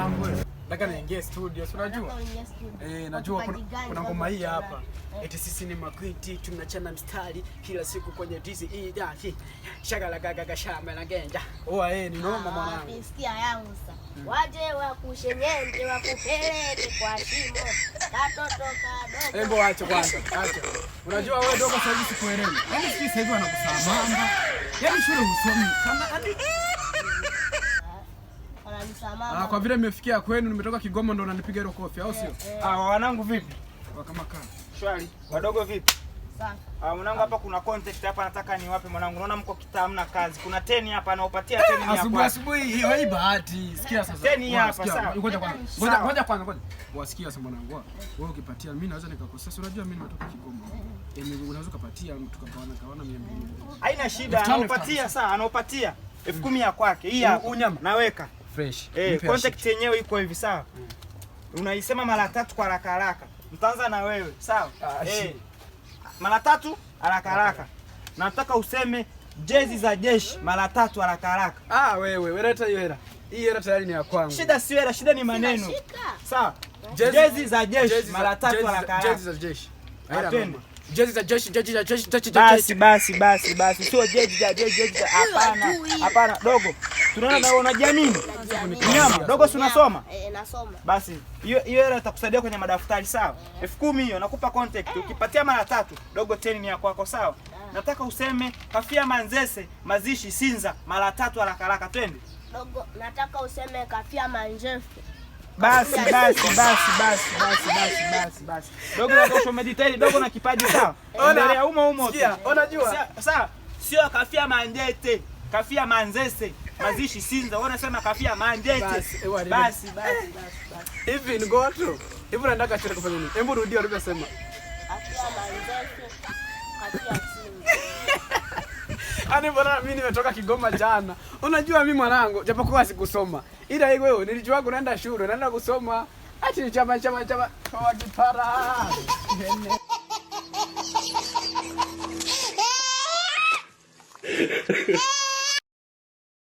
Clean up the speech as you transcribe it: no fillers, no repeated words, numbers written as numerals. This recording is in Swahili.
mwanangu wewe. Nataka niingie studio, si unajua? Najua kuna ngoma hii hapa. Eti sisi ni makwiti tunachana mstari kila siku kwenye DC dashi. Shagala gaga shamba na genja. Ni noma mwanangu. Sikia yangu sasa. Waje wakushenyenge wakupeleke kwa shimo. Katoto kadogo. Hebu acha kwanza. Acha. Unajua wewe dogo sasa hivi sikuelewi. Yaani sisi sasa hivi wanakusamanga. Yaani shule husomi. Kama kwa vile nimefikia kwenu nimetoka Kigoma ndo unanipiga hilo kofi au sio? Wanangu vipi? Kama kama. Shwari. Wadogo vipi? Sawa. Mwanangu hapa kuna contact hapa nataka niwape mwanangu. Naona mko kitaa hamna kazi. Kuna 10 hapa anaopatia 10 ni hapa. Asubuhi hiyo hii bahati. Sikia sasa. 10 hapa sawa. Ngoja kwanza. Wasikia sasa mwanangu. Wewe ukipatia mimi naweza nikakosea. Unajua mimi nimetoka Kigoma. Unaweza kupatia tukapawana 200. Haina shida. Anaopatia sawa, anaopatia 10,000 ya kwake. Hii hapa. Naweka fresh. Contact yenyewe iko hivi sawa. Unaisema mara 3 kwa haraka haraka. Mtaanza na wewe, sawa? Mara 3 haraka haraka. Nataka useme jezi za jeshi mara 3 haraka haraka. Wewe leta hiyo hela. Hii hela tayari ni ya kwangu. Shida si hela, shida ni maneno. Sawa? Jezi za jeshi mara 3 haraka haraka. Jezi za jeshi. Atende. Jezi za jeshi, Basi. Sio jezi za hapana. Hapana, dogo. Tunaona na unajiamini? Nyama, dogo si unasoma? Nasoma. Basi, hiyo hela itakusaidia kwenye madaftari sawa? 10,000 hiyo nakupa contact. Ukipatia mara 3, dogo 10 ni ya kwako sawa? Nataka useme kafia Manzese, mazishi Sinza mara 3 haraka haraka twende. Dogo, nataka useme kafia Manjefu. Basi. Dogo nataka umeditaili dogo na kipaji sawa? Endelea humo. Sikia, unajua? Sawa. Sio kafia Mandete, kafia Manzese, mazishi Sinza. Wewe unasema kafia Mandete. Basi. Hivi ni goto. Hivi unataka chele kufanya nini? Hebu rudia ulivyosema. Kafia Manjefu, kafia Sinza. Bwana mimi nimetoka Kigoma jana. Unajua mimi mwanangu japokuwa sikusoma. Ila wewe nilijua unaenda shule, unaenda kusoma. Ati ni chama kwa kipara.